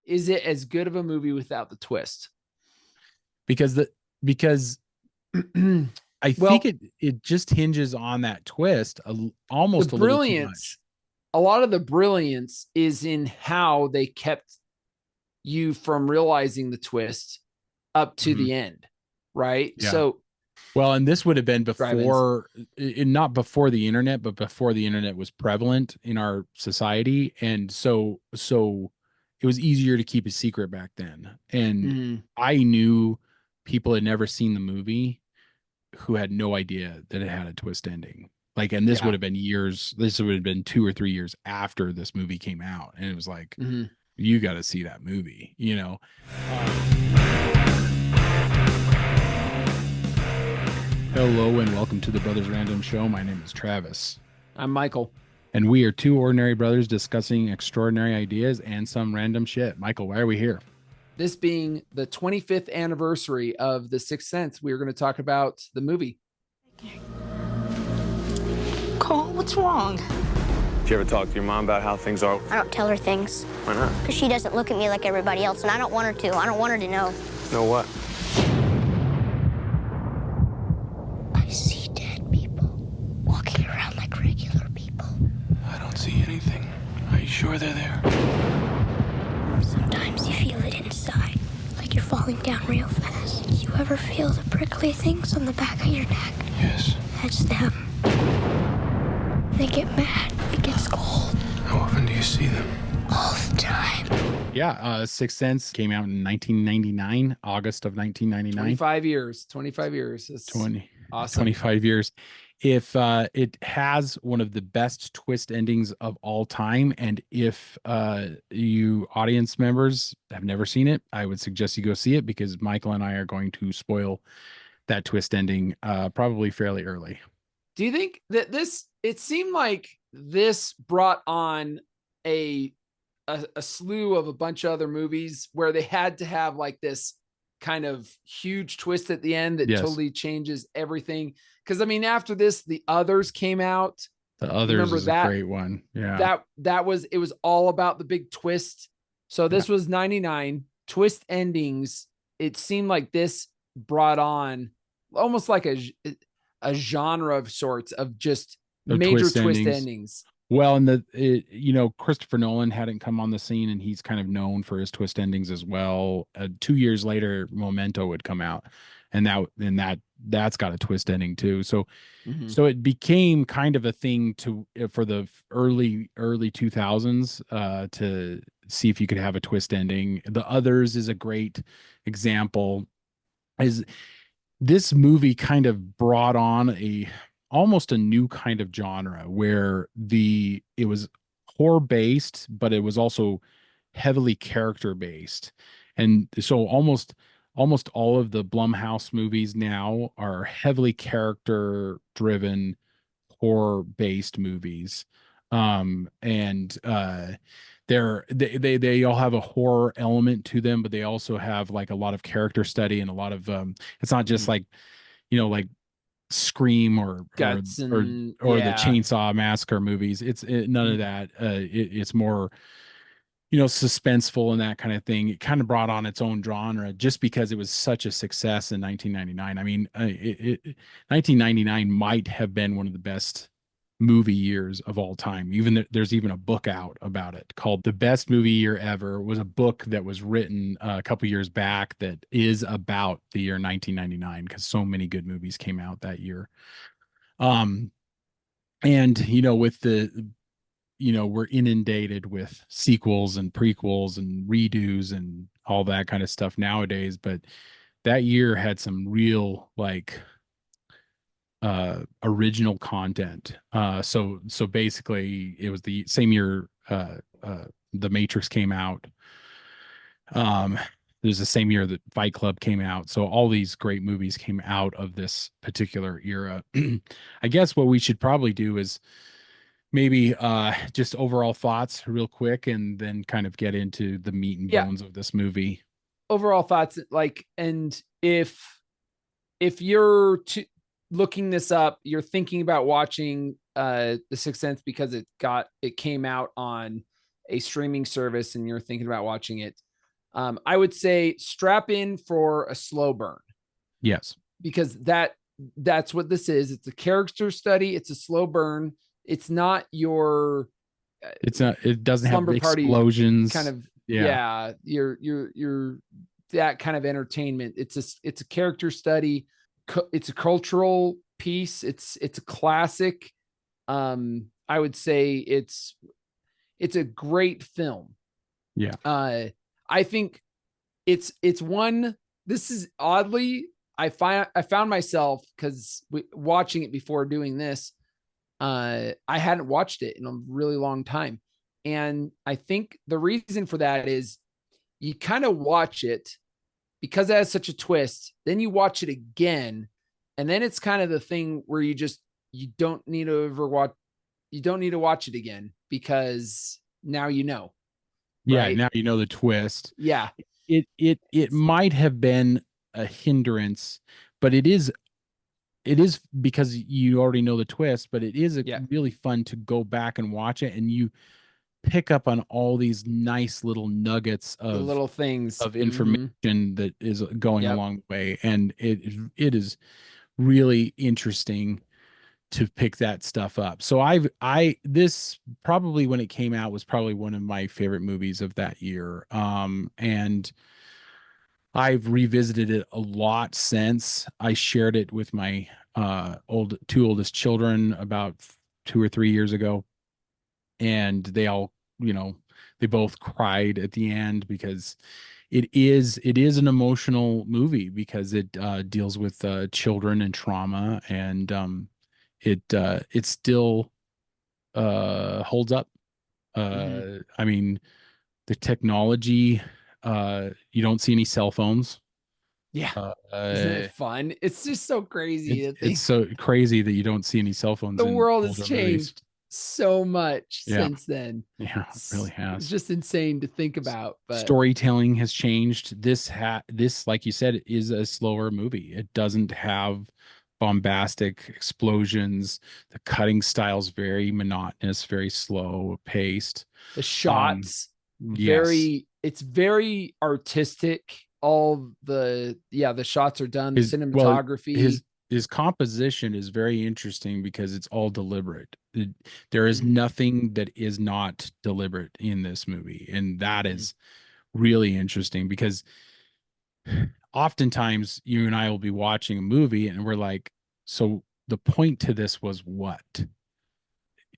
is it as good of a movie without the twist? Because I think Well, it just hinges on that twist the almost a little too brilliance, much. a lot of the brilliance is in how they kept you from realizing the twist up to Mhm. the end, right? Yeah. So Well, and this would have been drive-ins. before, not before the internet, but before the internet was prevalent in our society, and so it was easier to keep a secret back then. And Mhm. I knew people had never seen the movie who had no idea that it had a twist ending. Like, and this would Yeah. have been years. This would have been 2 or 3 years after this movie came out, and it was like, Mhm. you got to see that movie, you know. Hello and welcome to the Brothers Random Show. My name is Travis, I'm Michael. and we are two ordinary brothers discussing extraordinary ideas and some random shit. Michael, why are we here? This being the 25th anniversary of The Sixth Sense, we are going to talk about the movie. Cole, what's wrong? Did you ever talk to your mom about how things are? I don't tell her things. Why not? Because she doesn't look at me like everybody else, and I don't want her to. I don't want her to know. Know what? I see dead people walking around like regular people. I don't see anything. Are you sure they're there? Sometimes you feel it inside, like you're falling down real fast. You ever feel the prickly things on the back of your neck? Yes. That's them. They get mad. It gets cold. How often do you see them? All the time. Yeah, Sixth Sense came out in 1999, August of 1999. 25 years. 25 years. It's 20, awesome. 25 years. If it has one of the best twist endings of all time, and if you audience members have never seen it, I would suggest you go see it, because Michael and I are going to spoil that twist ending probably fairly early. Do you think that it seemed like this brought on a slew of a bunch of other movies where they had to have like this kind of huge twist at the end that Yes. totally changes everything? Because I mean, after this, The Others came out. The Others Remember is that? a great one. Yeah. That was, it was all about the big twist. So this was 99 twist endings. It seemed like this brought on almost like a genre of sorts of just Of major twist endings. endings. Well, and Christopher Nolan hadn't come on the scene, and he's kind of known for his twist endings as well. 2 years later, Memento would come out, and that's got a twist ending too. So, Mhm. so it became kind of a thing for the early 2000s to see if you could have a twist ending. The Others is a great example. Is This movie kind of brought on almost a new kind of genre where it was horror based, but it was also heavily character based. And so almost all of the Blumhouse movies now are heavily character driven horror based movies. And they all have a horror element to them, but they also have like a lot of character study and a lot of it's not just like, like Scream Guts or the Chainsaw Massacre movies. None of that. It's more, suspenseful and that kind of thing. It kind of brought on its own genre just because it was such a success in 1999. I mean, 1999 might have been one of the best movie years of all time. There's even a book out about it called "The Best Movie Year Ever." It was a book that was written a couple years back that is about the year 1999, because so many good movies came out that year. And with we're inundated with sequels and prequels and redos and all that kind of stuff nowadays, but that year had some real like original content. So basically it was the same year The Matrix came out. It was the same year that Fight Club came out. So all these great movies came out of this particular era. I guess what we should probably do is maybe just overall thoughts real quick, and then kind of get into the meat and Yeah. bones of this movie. Overall thoughts, like, and if you're looking this up, you're thinking about watching The Sixth Sense because it came out on a streaming service and you're thinking about watching it, I would say strap in for a slow burn, Yes. because that's what this is. It's a character study. It's a slow burn. It's not your It's not, it doesn't have slumber party explosions. kind of, Yeah. yeah, your that kind of entertainment. It's a character study. It's a cultural piece. It's a classic. I would say it's a great film. Yeah. I think it's one. This is oddly, I found myself, because watching it before doing this, I hadn't watched it in a really long time, and I think the reason for that is you kind of watch it because it has such a twist. Then you watch it again, and then it's kind of the thing where you don't need to ever watch. You don't need to watch it again because now you know. Yeah. Right? Now you know the twist. Yeah. It might have been a hindrance, but it is because you already know the twist, but it is really fun to go back and watch it, and you pick up on all these nice little nuggets The little things of information that is going Yep. along the way. And it is really interesting to pick that stuff up. So this probably, when it came out, was probably one of my favorite movies of that year. And I've revisited it a lot since. I shared it with my two oldest children about 2 or 3 years ago, and they all, they both cried at the end, because it is an emotional movie, because it deals with children and trauma, and it still holds up. I mean, the technology, you don't see any cell phones. Yeah. Isn't it fun? It's just so crazy that it's so crazy that you don't see any cell phones the in world has older changed so much Yeah. since then. Yeah, it really It's has. just insane to think about. But Storytelling has changed. This, like you said, is a slower movie. It doesn't have bombastic explosions. The cutting style's very monotonous, very slow paced. the shots, Yes. it's very artistic. All the shots are done. The Well, cinematography. his composition is very interesting because it's all deliberate. There is Mhm. nothing that is not deliberate in this movie, and that is really interesting, because oftentimes you and I will be watching a movie and we're like, so the point to this was what?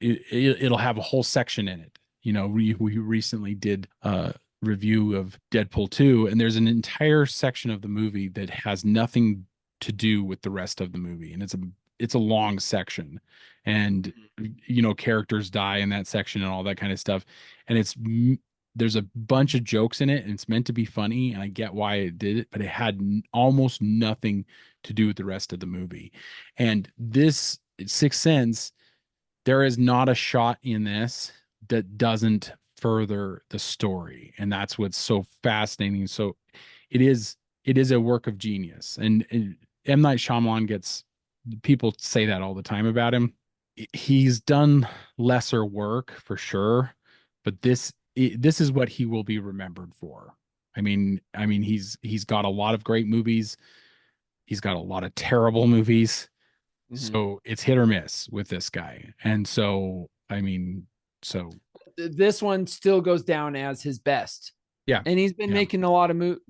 It'll have a whole section in it. We recently did a review of Deadpool 2, and there's an entire section of the movie that has nothing to do with the rest of the movie, and it's a long section, and characters die in that section and all that kind of stuff, and there's a bunch of jokes in it, and it's meant to be funny, and I get why it did it, but it had almost nothing to do with the rest of the movie. And this Sixth Sense, there is not a shot in this that doesn't further the story, and that's what's so fascinating. So it is a work of genius, and M. Night Shyamalan people say that all the time about him. He's done lesser work for sure, but this is what he will be remembered for. I mean, he's got a lot of great movies. He's got a lot of terrible movies. So it's hit or miss with this guy. And so, This one still goes down as his best. Yeah. And he's been making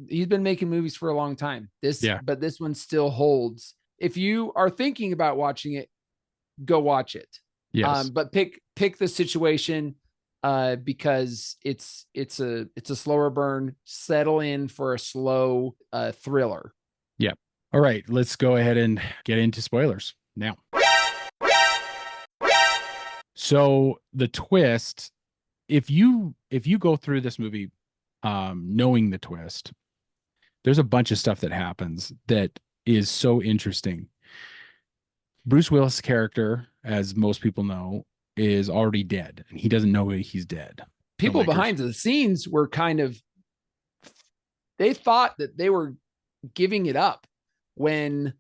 he's been making movies for a long time. But this one still holds. If you are thinking about watching it, go watch it. Yes. But pick the situation, because it's a slower burn. Settle in for a slow thriller. Yeah. All right, let's go ahead and get into spoilers now. So the twist, if you go through this movie knowing the twist, there's a bunch of stuff that happens that is so interesting. Bruce Willis' character, as most people know, is already dead, and he doesn't know he's dead. People behind the scenes were they thought that they were giving it up when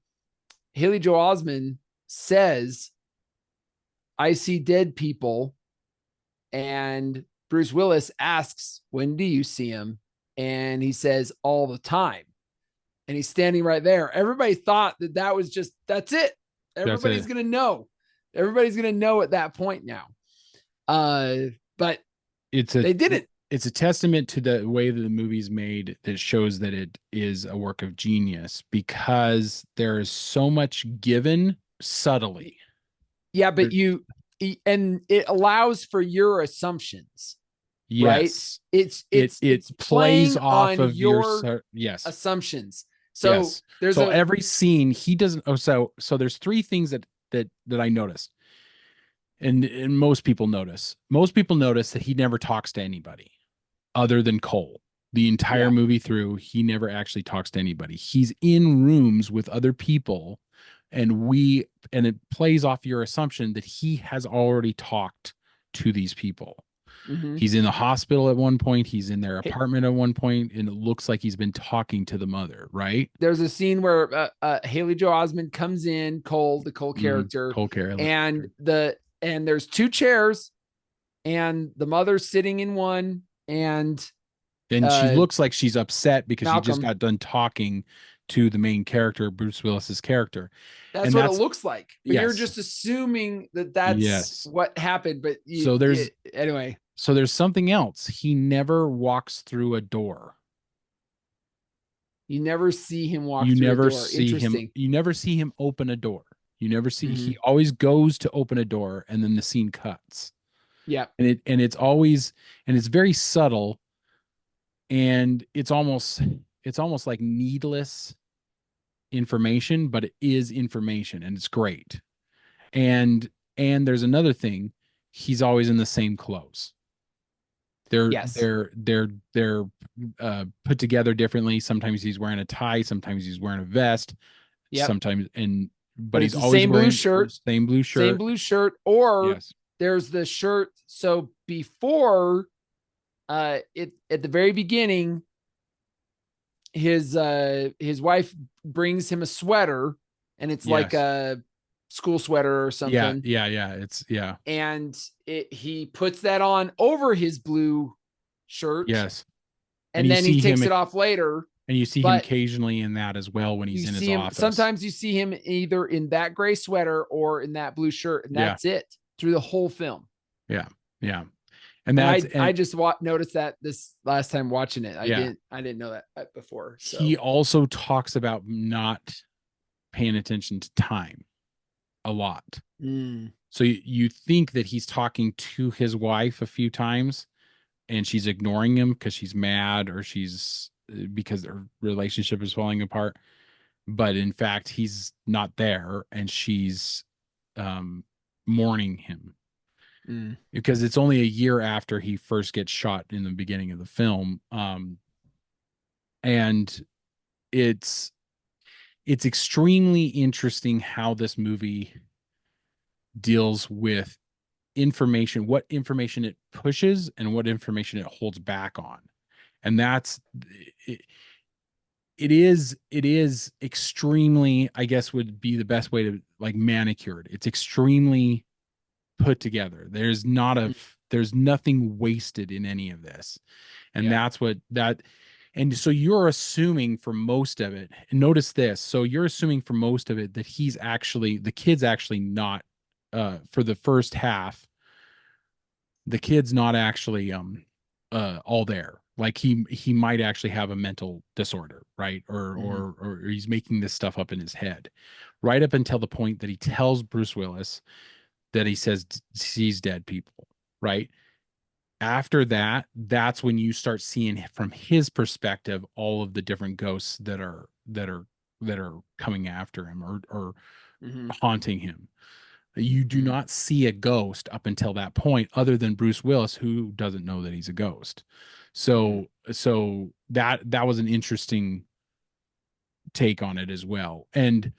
Haley Joel Osment says, "I see dead people," and Bruce Willis asks, "When do you see him?" And he says, all the time. And he's standing right there. Everybody thought that was just, that's it. Everybody's going to know. Everybody's going to know at that point now. But they didn't. It's a testament to the way that the movie's made that shows that it is a work of genius, because there is so much given subtly. Yeah, but and it allows for your assumptions. Yes. Right? It's plays off of your yes assumptions. So yes. So every scene he doesn't. So there's three things that I noticed. And most people notice. Most people notice that he never talks to anybody other than Cole. The entire movie through, he never actually talks to anybody. He's in rooms with other people, and it plays off your assumption that he has already talked to these people. Mm-hmm. He's in the hospital at one point. He's in their apartment at one point, and it looks like he's been talking to the mother, right? There's a scene where Haley Joel Osment comes in, the Cole character, and there's two chairs, and the mother's sitting in one, and she looks like she's upset because Malcolm, she just got done talking to the main character, Bruce Willis's character. That's what it looks like. But you're just assuming that's what happened. But anyway. So there's something else. He never walks through a door. You never see him walk through a door. You never see him open a door. You never see, he always goes to open a door and then the scene cuts. Yeah. And it's very subtle, and it's almost like needless information, but it is information, and it's great. And there's another thing. He's always in the same clothes. They're put together differently. Sometimes he's wearing a tie, sometimes he's wearing a vest. Sometimes but he's always same wearing same blue shirt, or there's the shirt. So before at the very beginning, his wife brings him a sweater, and it's like a school sweater or something. And he puts that on over his blue shirt. Yes. And then he takes it off later. And you see him occasionally in that as well when he's in his office. Sometimes you see him either in that gray sweater or in that blue shirt, and that's it through the whole film. Yeah. And I just noticed that this last time watching it. I didn't know that before. So. He also talks about not paying attention to time a lot. So you think that he's talking to his wife a few times, and she's ignoring him because she's mad, or because their relationship is falling apart. But in fact, he's not there, and she's mourning him. Because it's only a year after he first gets shot in the beginning of the film. And it's extremely interesting how this movie deals with information, what information it pushes and what information it holds back on. And that's it is extremely, I guess would be the best way to manicured. It's extremely put together. There's nothing wasted in any of this. And that's what that. And so you're assuming for most of it, and notice this. So you're assuming for most of it that the kid's actually not, for the first half, the kid's not actually, all there. Like he might actually have a mental disorder, right? Or he's making this stuff up in his head, right up until the point that he tells Bruce Willis that he sees dead people, right? After that, that's when you start seeing from his perspective all of the different ghosts that are coming after him or haunting him. You do not see a ghost up until that point, other than Bruce Willis, who doesn't know that he's a ghost. So that was an interesting take on it as well. And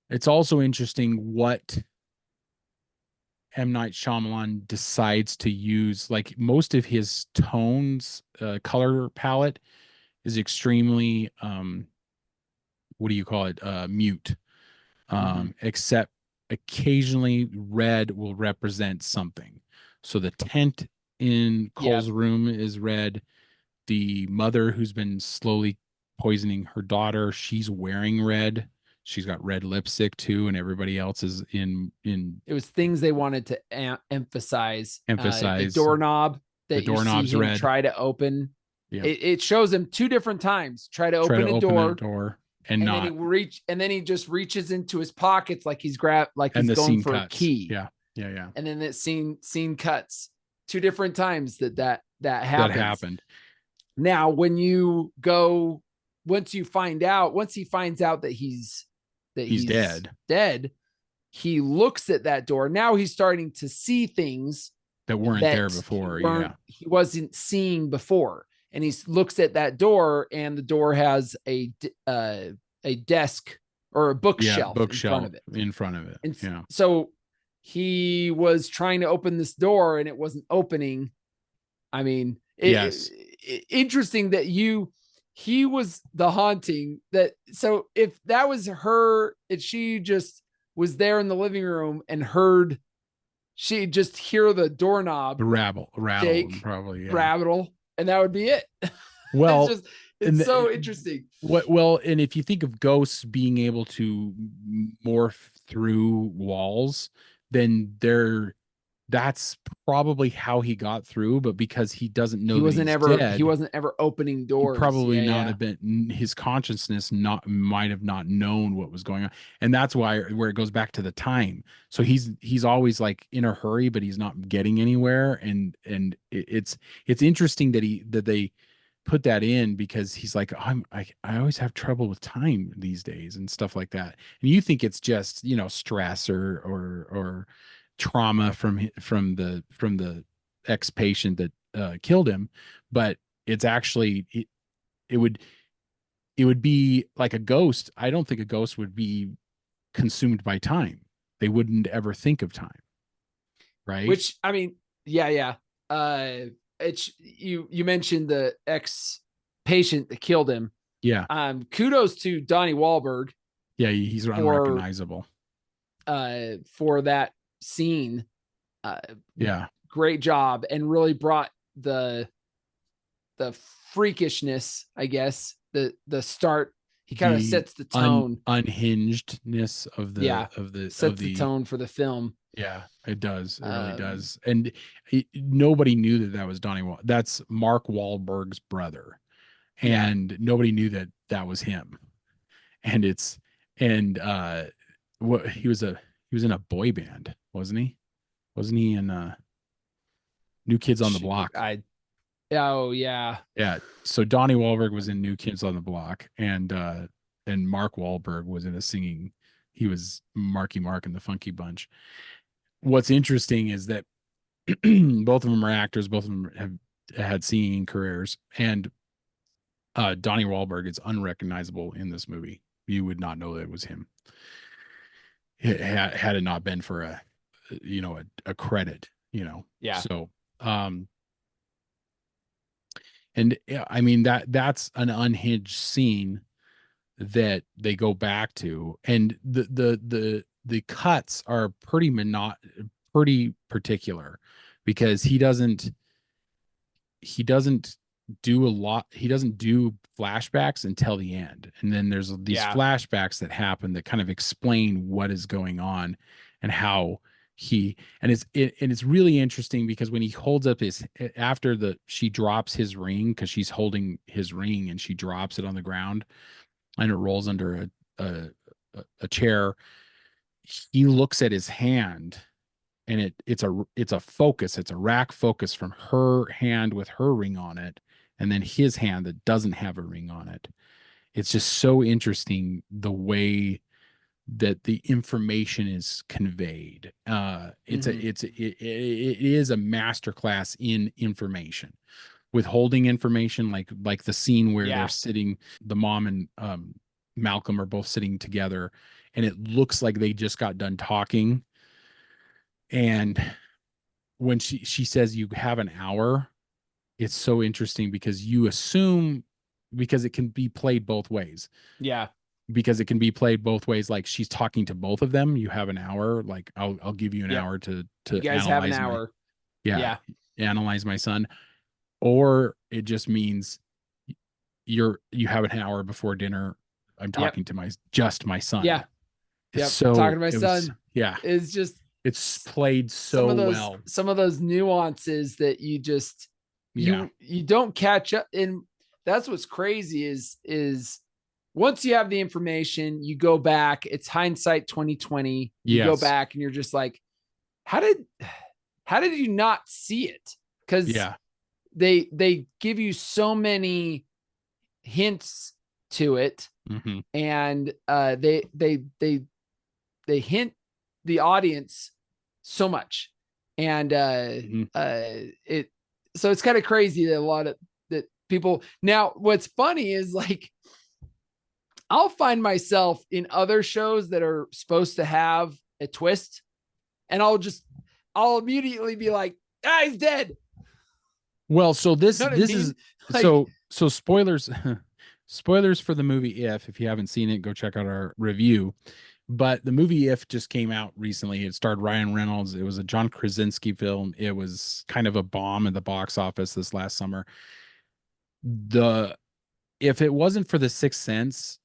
it's also interesting what M. Night Shyamalan decides to use. Like, most of his tones, color palette is extremely, what do you call it? Mute. Except occasionally red will represent something. So the tent in Cole's room is red. the mother who's been slowly poisoning her daughter, she's wearing red. She's got red lipstick too, and everybody else is in It was things they wanted to emphasize. The emphasize doorknob the that you see doorknob's him red. try to open. Yeah. It shows him 2 different times try to Try open to a open door, that door and and not, then he just reaches into his pockets like he's and the going scene for a cuts. key. Yeah. Yeah. Yeah. And then that scene cuts 2 different times that That happens. happened. Now, when you go, once he finds out that he's dead, he looks at that door. Now he's starting to see things That weren't there before. He wasn't seeing before. And he looks at that door, and the door has a desk or a bookshelf in front of it. And Yeah. so he was trying to open this door, and it wasn't opening. I mean, Yes. Interesting that he was the haunting that. So if that was her, if she just was there in the living room and heard, she'd just hear the doorknob rattle, shake, probably, rattle, and that would be it. Well, it's so interesting. Well, and if you think of ghosts being able to morph through walls, then that's probably how he got through. But because he doesn't know, he wasn't ever opening doors. He probably have been, his consciousness might have not known what was going on, and that's where it goes back to the time. So he's always like in a hurry, but he's not getting anywhere, and it's interesting that they put that in, because he's like, I always have trouble with time these days and stuff like that. And you think it's just, stress or trauma from the ex-patient that killed him, but it's actually it would be like a ghost. I don't think a ghost would be consumed by time. They wouldn't ever think of time, right? Which, I mean, yeah. It's you mentioned the ex-patient that killed him. Yeah. Kudos to Donnie Wahlberg. Yeah, he's unrecognizable. For that scene. Yeah. Great job, and really brought the freakishness, I guess. The start. He kind of sets the tone. Unhingedness of the tone for the film. Yeah, it does. It really does. And nobody knew that was Donnie that's Mark Wahlberg's brother. And nobody knew that was him. And what he was in a boy band, wasn't he? Wasn't he in New Kids on the Block? Oh yeah. Yeah. So Donnie Wahlberg was in New Kids on the Block, and Mark Wahlberg was in he was Marky Mark and the Funky Bunch. What's interesting is that both of them are actors, both of them have had singing careers, and Donnie Wahlberg is unrecognizable in this movie. You would not know that it was him. Had it not been for a credit, Yeah. So, and I mean, that's an unhinged scene that they go back to, and the cuts are pretty particular, because he doesn't do a lot. He doesn't do flashbacks until the end, and then there's these flashbacks that happen that kind of explain what is going on and how it's really interesting, because when he holds up she drops his ring, because she's holding his ring and she drops it on the ground and it rolls under a chair. He looks at his hand, and it's a focus. It's a rack focus from her hand with her ring on it, and then his hand that doesn't have a ring on it. It's just so interesting the way that the information is conveyed. It is a masterclass in information, withholding information, like the scene where they're sitting, the mom and Malcolm are both sitting together, and it looks like they just got done talking. And when she says you have an hour, it's so interesting, because you assume, because it can be played both ways. Yeah. Because it can be played both ways. Like, she's talking to both of them. You have an hour. Like, I'll give you an hour to you guys have an hour. Analyze my son. or it just means you have an hour before dinner. I'm Yep. talking to my son. Yeah. Yep. So Talking to my it was, son yeah, is just it's played some so of well. those nuances that you just Yeah. you don't catch up in. That's what's crazy is once you have the information, you go back, it's hindsight 2020. You go Yes. back and you're just like, how did you not see it? Because Yeah. they give you so many hints to it, Mm-hmm. and they hint the audience so much, and it so it's kind of crazy that a lot of that people now. What's funny is like I'll find myself in other shows that are supposed to have a twist, and I'll immediately be like, he's dead. Well, so You this know what I this mean? is Like, so spoilers spoilers for the movie if you haven't seen it, go check out our review. But the movie If just came out recently. It starred Ryan Reynolds. It was a John Krasinski film. It was kind of a bomb at the box office this last summer. The If it wasn't for The Sixth Sense,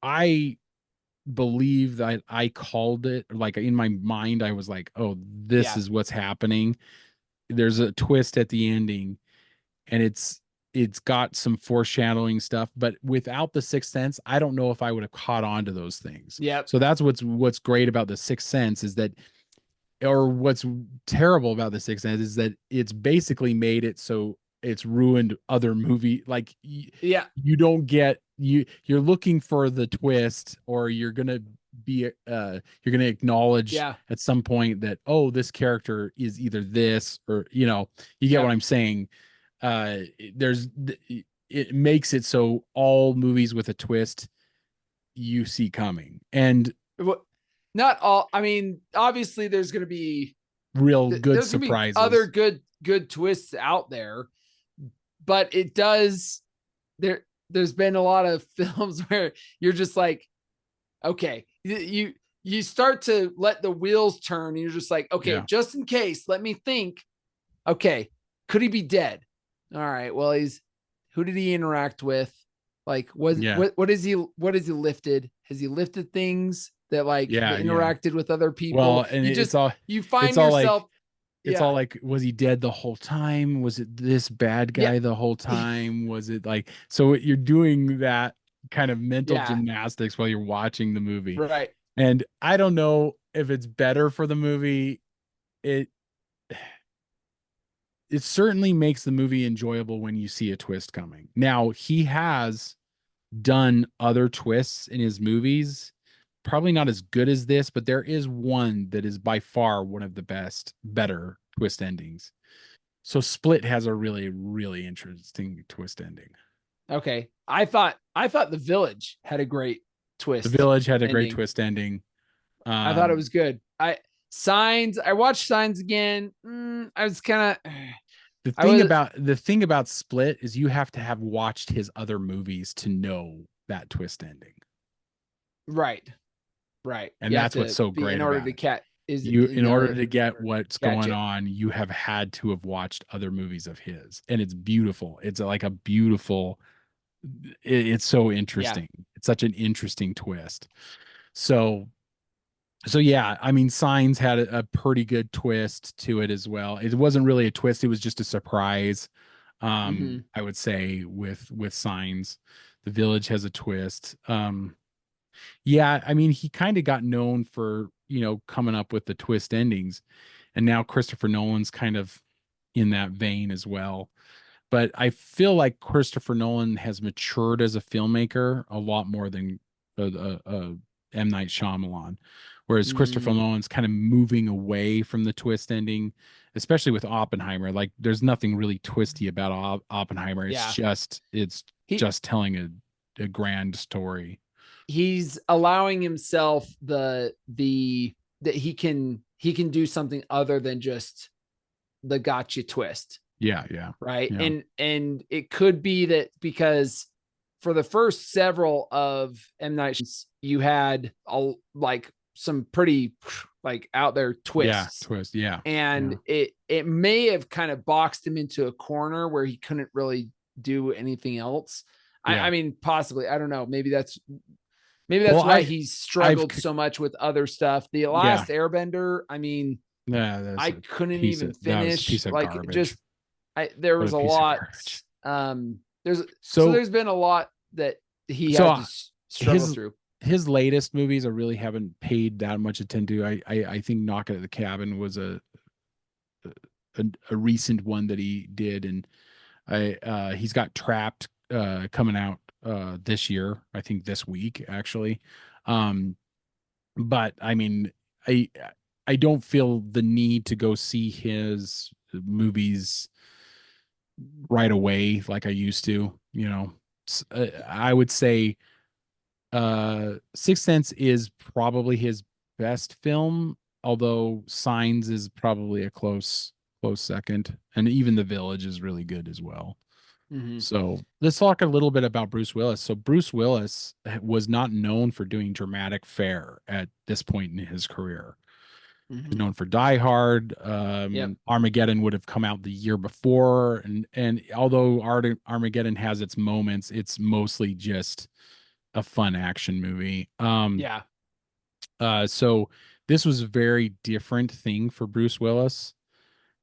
I believe that I called it, like in my mind I was like, "Oh, this yeah, is what's happening." There's a twist at the ending, and it's got some foreshadowing stuff, but without The Sixth Sense, I don't know if I would have caught on to those things. yep, So that's what's great about The Sixth Sense is that, or what's terrible about The Sixth Sense is that it's basically made it so it's ruined other movie. Like yeah, you don't get you're looking for the twist, or you're gonna you're gonna acknowledge yeah, at some point that, oh, this character is either this, or you get what yep. I'm saying. There's It makes it so all movies with a twist you see coming, and Not all. I mean, obviously, there's going to be real good there's going to be other surprises. good twists out there, but it does there's been a lot of films where you're just like, okay, you start to let the wheels turn, and you're just like, okay, Yeah. just in case, let me think. Okay, could he be dead? All right, well, who did he interact with? Like, Yeah. what is he lifted? Has he lifted things that like Yeah. that Yeah. interacted with other Well, people? and You it's just all you it's find all like yourself, it's all yeah, like, was he dead the whole time? Was it this bad yeah, guy the whole time? Was it like, so you're doing that kind of mental yeah, gymnastics while you're watching the movie. right, And I don't know if it's better for the movie. It it certainly makes the movie enjoyable when you see a twist coming. Now, he has done other twists in his movies, probably not as good as this, but there is one that is by far one of the better twist endings. So Split has a really, really interesting twist ending. okay. I thought The Village had a great The twist Village had a great ending. twist ending. I thought it Um, was good. I watched Signs again. I was kind of I was the thing about Split is you have to have watched his other movies to know that twist ending. right. Right. And You have that's what's to so be in great order about to it. catch You In order to in get order to what's catch going it. on, you have had to have watched other movies of his, and it's beautiful. It's like a beautiful, it's so Yeah. interesting. It's such an interesting twist. So yeah, I mean, Signs had a pretty good twist to it as well. It wasn't really a twist, it was just a surprise. Mm-hmm. I would say with Signs. The Village has a twist. Yeah, I mean, he kind of got known for, coming up with the twist endings. And now Christopher Nolan's kind of in that vein as well. But I feel like Christopher Nolan has matured as a filmmaker a lot more than M. Night Shyamalan. Whereas Christopher Mm, Nolan's kind of moving away from the twist ending, especially with Oppenheimer. Like, there's nothing really twisty about Oppenheimer. yeah. It's He just telling a grand story. he's allowing himself the that he can do something other than just the gotcha twist, Yeah, yeah, right? yeah. And it could be that because for the first several of M. Night's, you had like some pretty like out there Yeah, twists. twist. Yeah. And Yeah. it may have kind of boxed him into a corner where he couldn't really do anything else. Yeah. I mean, possibly, I don't know. Maybe that's Well, why he's struggled so much with other stuff. The Yeah. Last Airbender, I mean, Yeah, I couldn't even finish. That was a piece of like garbage. just there What was a a piece of lot. garbage. So there's been a lot that he So, had to struggle through. his latest movies I really haven't paid that much attention to. I think Knock at the Cabin was a recent one that he did, and he's got Trapped coming out this year, I think this week actually. But I mean, I don't feel the need to go see his movies right away like I used to, you know. I would say Sixth Sense is probably his best film, although Signs is probably a close second, and even The Village is really good as well. Mhm. So let's talk a little bit about Bruce Willis. So Bruce Willis was not known for doing dramatic fare at this point in his career. He's known for Die Hard. Yep. Armageddon would have come out the year before, and although Armageddon has its moments, it's mostly just a fun action movie. Yeah. So this was a very different thing for Bruce Willis,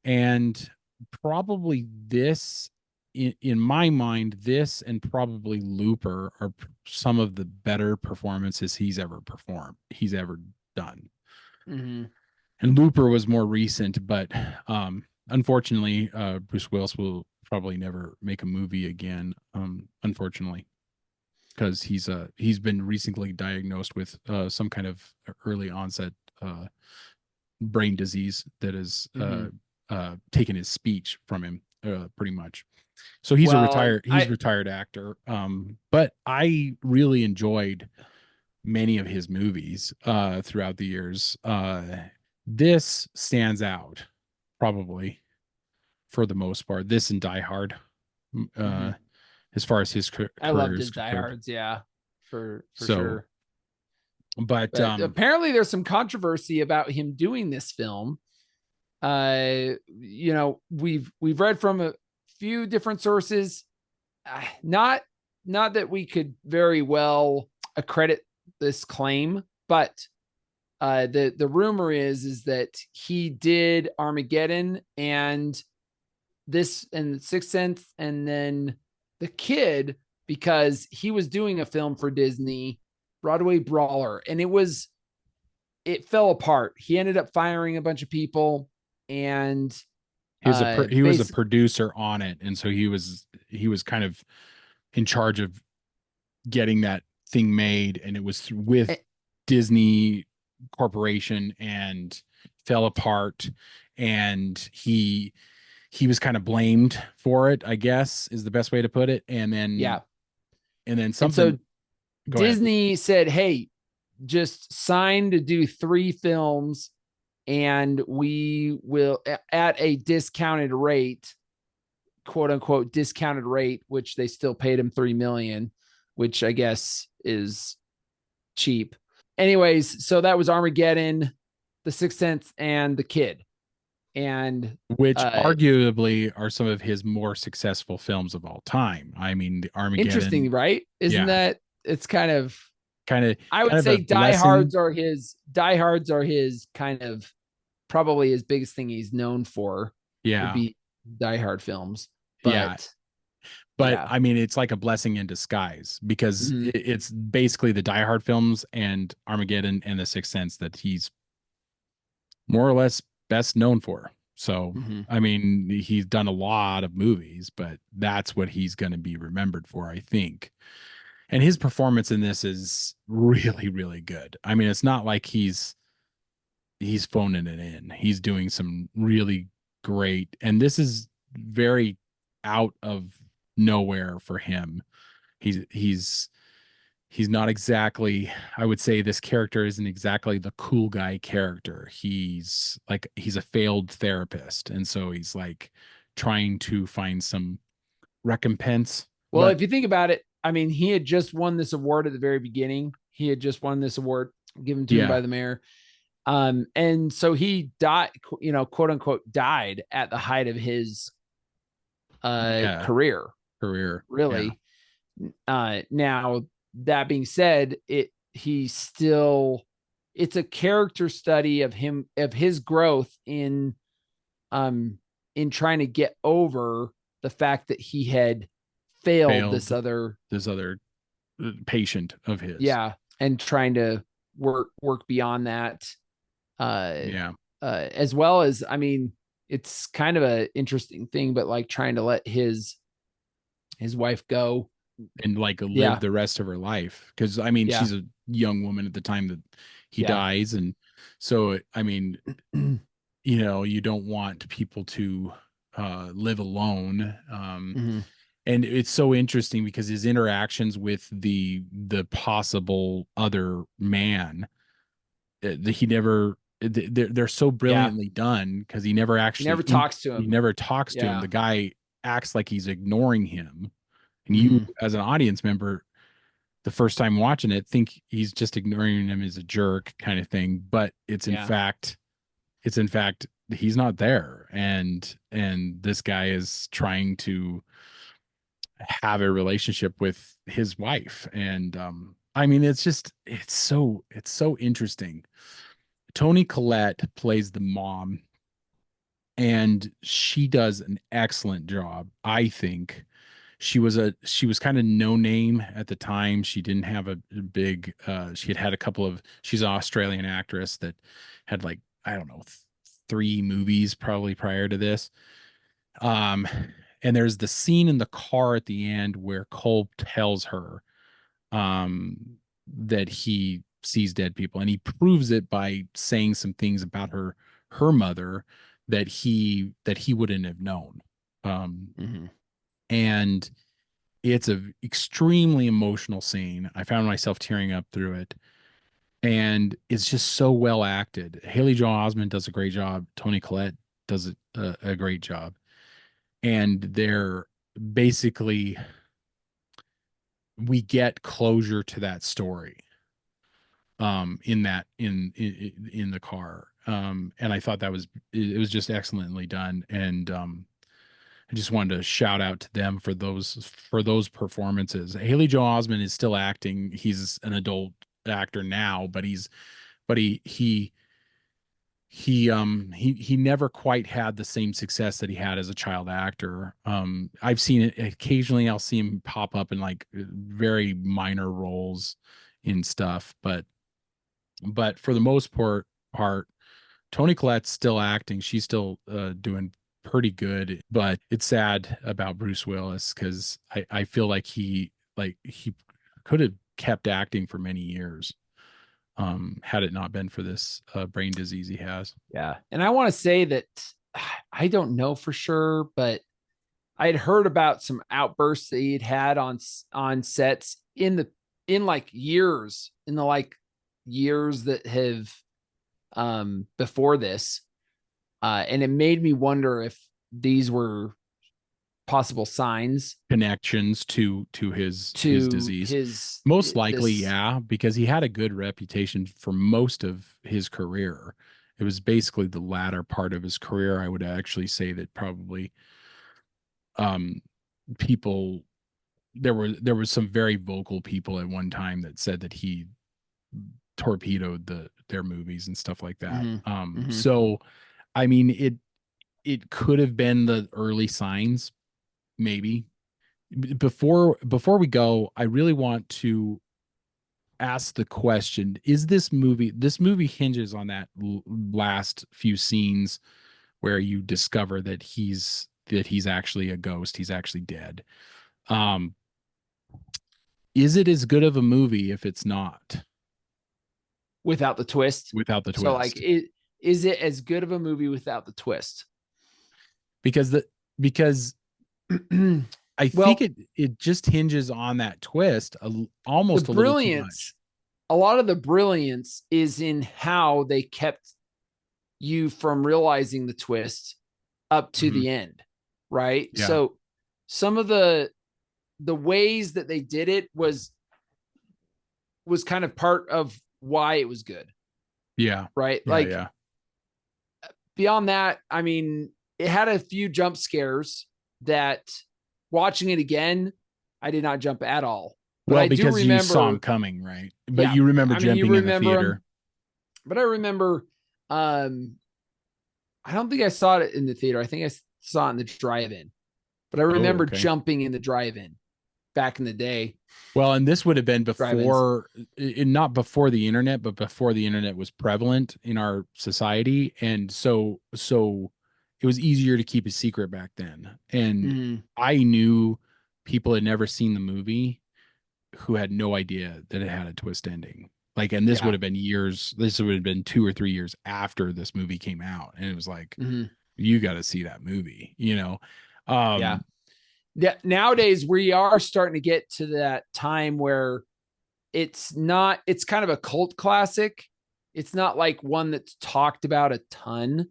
and probably this, in my mind, this and probably Looper are some of the better performances he's ever done. Mm-hmm. And Looper was more recent, but unfortunately, Bruce Willis will probably never make a movie again. Unfortunately, because he's been recently diagnosed with some kind of early onset brain disease that has taken his speech from him, pretty much. So he's a retired actor. But I really enjoyed many of his movies throughout the years. This stands out probably for the most part. This and Die Hard, as far as his career I loved is his Die concerned. Hards, yeah, for So, sure. But apparently there's some controversy about him doing this film. You know, we've read from a few different sources, not that we could very well accredit this claim, but the rumor is that he did Armageddon and this and Sixth Sense and then The Kid because he was doing a film for Disney, Broadway Brawler, and it fell apart. He ended up firing a bunch of people, and he was a producer on it, and so he was kind of in charge of getting that thing made, and it was with Disney Corporation and fell apart, and he was kind of blamed for it, I guess is the best way to put it. And then something. And so Disney said, "Hey, just sign to do 3 films, and we will at a discounted rate, quote unquote discounted rate," which they still paid him $3 million, which I guess is cheap. Anyways, so that was Armageddon, The Sixth Sense, and The Kid. And which arguably are some of his more successful films of all time. I mean, the Armageddon. Interesting, right? Isn't that it's kind of I would say Die Hards are his kind of probably his biggest thing he's known for. Yeah. Would be Die Hard films. But I mean, it's like a blessing in disguise because it's basically the Die Hard films and Armageddon and The Sixth Sense that he's more or less best known for. So, I mean, he's done a lot of movies, but that's what he's going to be remembered for, I think. And his performance in this is really, really good. I mean, it's not like he's phoning it in. He's doing some really great, and this is very out of nowhere for him. He's not exactly, I would say this character isn't exactly the cool guy character. He's a failed therapist, and so he's like trying to find some recompense. Well, if you think about it, I mean, he had just won this award at the very beginning. He had just won this award given to him by the mayor. And so he died, quote unquote, died at the height of his career, really. Now that being said, it's a character study of his growth in trying to get over the fact that he had failed this other patient of his. Yeah. And trying to work beyond that. As well as, I mean, it's kind of an interesting thing, but like trying to let his wife go and like live the rest of her life. Cause I mean, she's a young woman at the time that he dies. And so, I mean, you don't want people to live alone. And it's so interesting because his interactions with the possible other man, they're so brilliantly done, because he never talks to him. He never talks to him. The guy acts like he's ignoring him. And you, as an audience member, the first time watching it, think he's just ignoring him as a jerk kind of thing. But it's in fact, he's not there. And this guy is trying to have a relationship with his wife. And I mean, it's so interesting. Toni Collette plays the mom, and she does an excellent job, I think. She was kind of no name at the time. She didn't have a big she had a couple of, she's an Australian actress that had, like, I don't know, 3 movies probably prior to this. And there's the scene in the car at the end where Cole tells her that he sees dead people, and he proves it by saying some things about her mother that he wouldn't have known. And it's a extremely emotional scene. I found myself tearing up through it, and it's just so well acted. Haley Joel Osment does a great job. Toni Collette does a great job, and they're basically, we get closure to that story in the car. And I thought it was just excellently done. And I just wanted to shout out to them for those performances. Haley Joel Osment is still acting. He's an adult actor now, but he never quite had the same success that he had as a child actor. I've seen it occasionally. I'll see him pop up in like very minor roles in stuff, but for the most part, Toni Collette's still acting. She's still doing pretty good. But it's sad about Bruce Willis, because I feel like he could have kept acting for many years had it not been for this brain disease he has. Yeah. And I want to say that I don't know for sure, but I had heard about some outbursts that he'd had on sets in the years that have before this. And it made me wonder if these were possible signs, connections to his disease. Most likely, because he had a good reputation for most of his career. It was basically the latter part of his career, I would actually say, that probably people, there was some very vocal people at one time that said that he torpedoed their movies and stuff like that. So I mean, it could have been the early signs, maybe. Before we go, I really want to ask the question: is this movie hinges on that last few scenes where you discover that he's actually a ghost, he's actually dead. Is it as good of a movie if it's not without the twist? So like, is it as good of a movie without the twist? Because I think it just hinges on that twist almost a little too much. A lot of the brilliance is in how they kept you from realizing the twist up to the end, right? Yeah. So some of the ways that they did it was kind of part of why it was good. Yeah. Right. Yeah. Like Yeah. beyond that, I mean, it had a few jump scares that watching it again, I did not jump at all. But Well, I do because you saw him remember, coming, right? But yeah, you remember I mean, you jumping in the remember them, theater. but I remember, um, I don't think I saw it in the theater. I think I saw it in the drive-in, but I Oh, remember okay. jumping in the drive-in back in the day. Well, and this would have been Drive-ins. before, not before the internet, but before the internet was prevalent in our society, and so it was easier to keep a secret back then. And Mhm. I knew people had never seen the movie who had no idea that it had a twist ending. Like, and this would Yeah. have been years. This would have been 2 or 3 years after this movie came out, and it was like, Mhm. you got to see that movie, Yeah. Yeah. Nowadays, we are starting to get to that time where it's kind of a cult classic. It's not like one that's talked about a ton.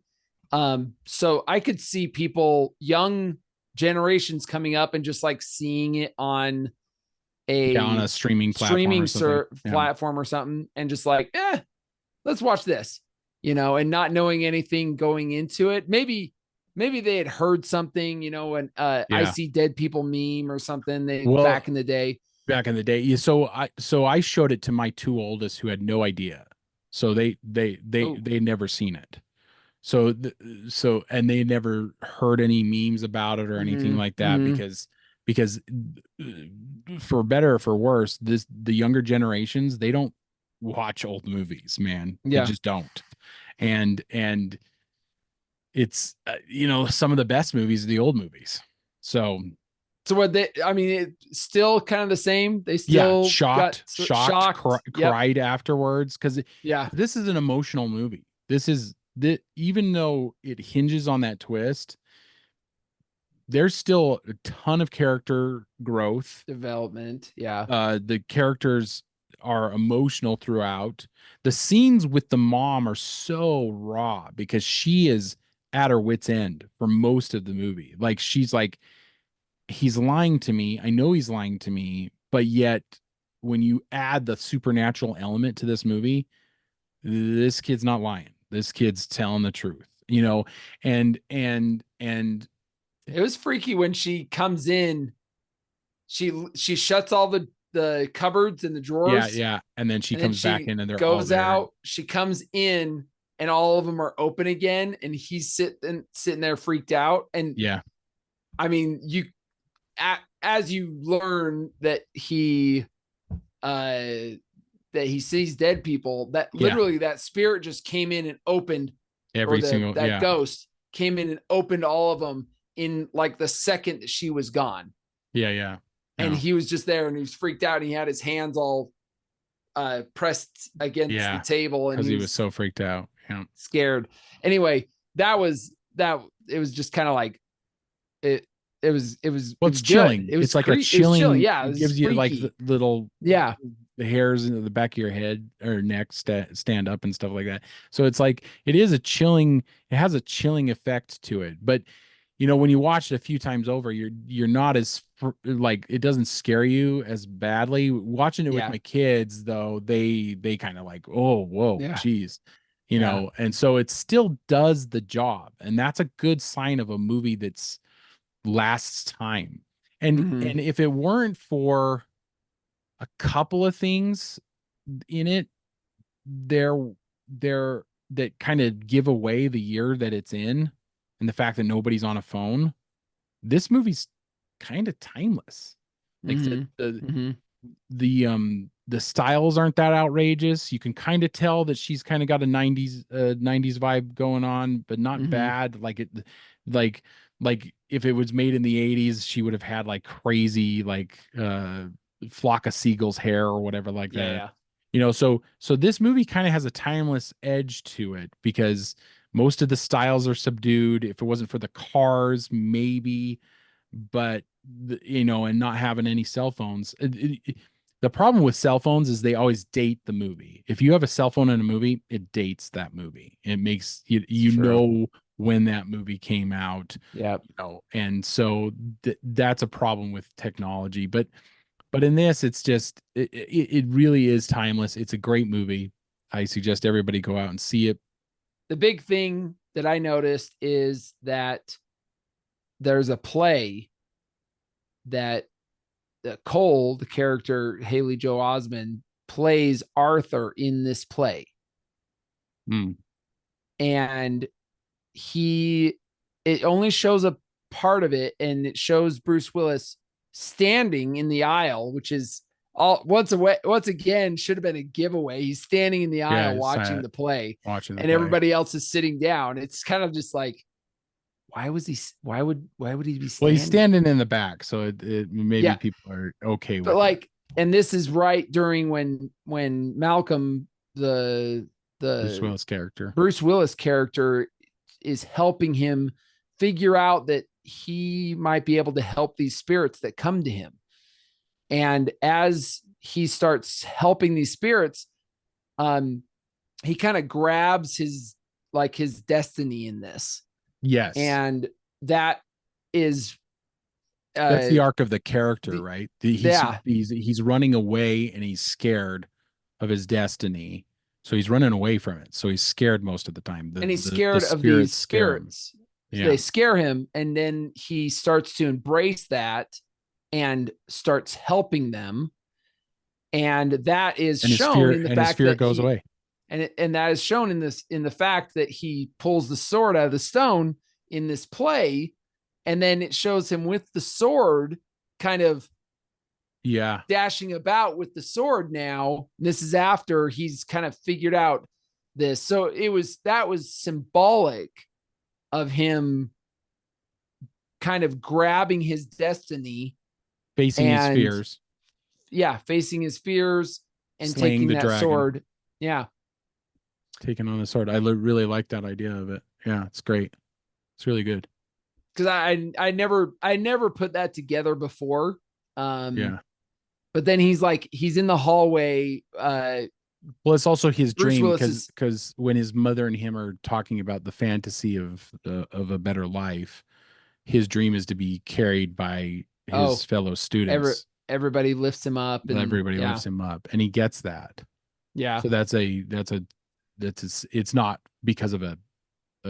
So I could see people, young generations coming up and just like seeing it on yeah, on a a streaming platform or streaming something. Yeah. platform or something and just like, let's watch this, and not knowing anything going into it. Maybe they had heard something, an I Yeah. see dead people meme or something they Well, back in the day. back in the day. Yeah, so I showed it to my two oldest who had no idea. So Oh, they never seen it. So and they never heard any memes about it or anything mm-hmm, like that mm-hmm, because for better or for worse, the younger generations, they don't watch old movies, man. They yeah. just don't. And it's some of the best movies are the old movies. So So I mean, it's still kind of the same. They yeah, still got shocked, shocked. Yep. cried afterwards because Yeah. this is an emotional movie. This is even though it hinges on that twist, there's still a ton of character growth. Development. Yeah. The characters are emotional throughout. The scenes with the mom are so raw because she is at her wit's end for most of the movie. Like she's like, he's lying to me. I know he's lying to me, but yet when you add the supernatural element to this movie, this kid's not lying. This kid's telling the truth, and It was freaky when she comes in. She shuts all the cupboards and the yeah, drawers, yeah. And then she and then comes back she in and they're all goes there. out. She comes in, and all of them are open again, and he's sitting there freaked out. And Yeah, I mean, as you learn uh that he sees dead people, that yeah. literally that spirit just came in and opened, or Every single, that yeah, ghost came in and opened all of them in like the second that she was gone. yeah, yeah. And No, he was just there and he was freaked out. And he had his hands all pressed against the yeah, table and because he he was was so freaked out. Yeah, scared. Anyway, that it was just kind of like it well, it it's was good. chilling. It was It's like a it was chilling. chilling. Yeah, it It was gives you like the freaky. little Yeah. the hairs in the back of your head or neck stand up and stuff like that. So it's like it is a chilling. It has a chilling effect to it, but when you watch it a few times over, you're not as like it doesn't scare you as badly. Watching it with Yeah. my kids, though, they kind of like, oh, whoa, Yeah. geez, Yeah. and so it still does the job, and that's a good sign of a movie that's lasts time. And Mm-hmm. and if it weren't for a couple of things in it, there there that kind of give away the year that it's in, and the fact that nobody's on a phone, this movie's kind of timeless. Like Mm-hmm. Mm-hmm. the styles aren't that outrageous. You can kind of tell that she's kind of got a 90s vibe going on, but not Mm-hmm. bad. Like like if it was made in the 80s, she would have had like crazy like flock of seagulls hair or whatever like Yeah. that. Yeah. So this movie kind of has a timeless edge to it because most of the styles are subdued. If it wasn't for the cars, maybe, but and not having any cell phones. The problem with cell phones is they always date the movie. If you have a cell phone in a movie, it dates that movie. It makes you True. know when that movie came out. Yeah. And so that's a problem with technology. But in this, it's just it really is timeless. It's a great movie. I suggest everybody go out and see it. The big thing that I noticed is that there's a play that Cole, the character Haley Joel Osment, plays Arthur in this play. Mm. And it only shows a part of it, and it shows Bruce Willis standing in the aisle, which is once again should have been a giveaway. He's standing in the aisle watching the play, and everybody else is sitting down. It's kind of just like, why would he be standing? Well, he's standing in the back, so maybe people are okay with it. And this is right during when Malcolm, the Bruce Willis character is helping him figure out that he might be able to help these spirits that come to him. And as he starts helping these spirits, he kind of grabs his destiny in this. Yes. And that is that's the arc of the character, right? He's running away and he's scared of his destiny. So he's running away from it. So he's scared most of the time. And he's scared of these spirits. So they scare him. And then he starts to embrace that and starts helping them. And that is shown in the fact that goes away. And that is shown in the fact that he pulls the sword out of the stone in this play. And then it shows him with the sword kind of dashing about with the sword now. This is after he's kind of figured out this. So that was symbolic of him kind of grabbing his destiny, facing his fears. Yeah, facing his fears and taking that dragon. Sword. Yeah. Taking on the sword. I really like that idea of it. Yeah, it's great. It's really good. Because I never put that together before. But then he's in the hallway. Well, it's also his dream because when his mother and him are talking about the fantasy of a better life, his dream is to be carried by his fellow students. Everybody lifts him up. Everybody lifts him up, and he gets that. Yeah. So it's not because of a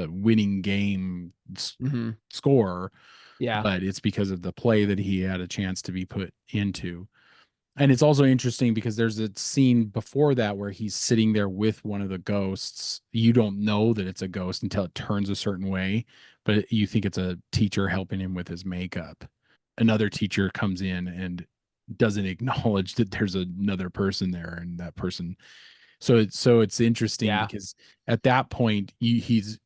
winning game score. Yeah. But it's because of the play that he had a chance to be put into. And it's also interesting because there's a scene before that where he's sitting there with one of the ghosts. You don't know that it's a ghost until it turns a certain way, but you think it's a teacher helping him with his makeup. Another teacher comes in and doesn't acknowledge that there's another person there, and that person. So it's interesting because at that point he's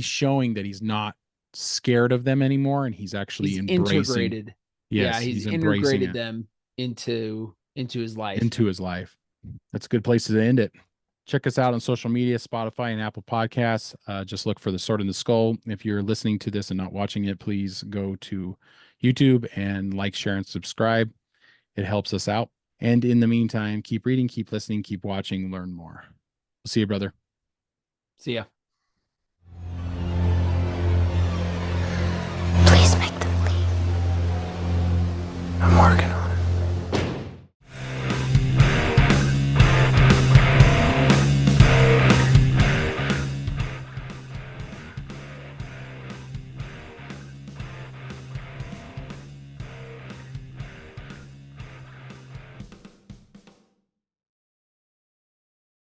showing that he's not scared of them anymore, and he's actually integrated. Yes, he's integrated them into his life. That's a good place to end it. Check us out on social media, Spotify and Apple Podcasts. Just look for The Sword in the Skull. If you're listening to this and not watching it, please go to YouTube and like, share, and subscribe. It helps us out. And in the meantime, keep reading, keep listening, keep watching, learn more. We'll see you, brother. See ya.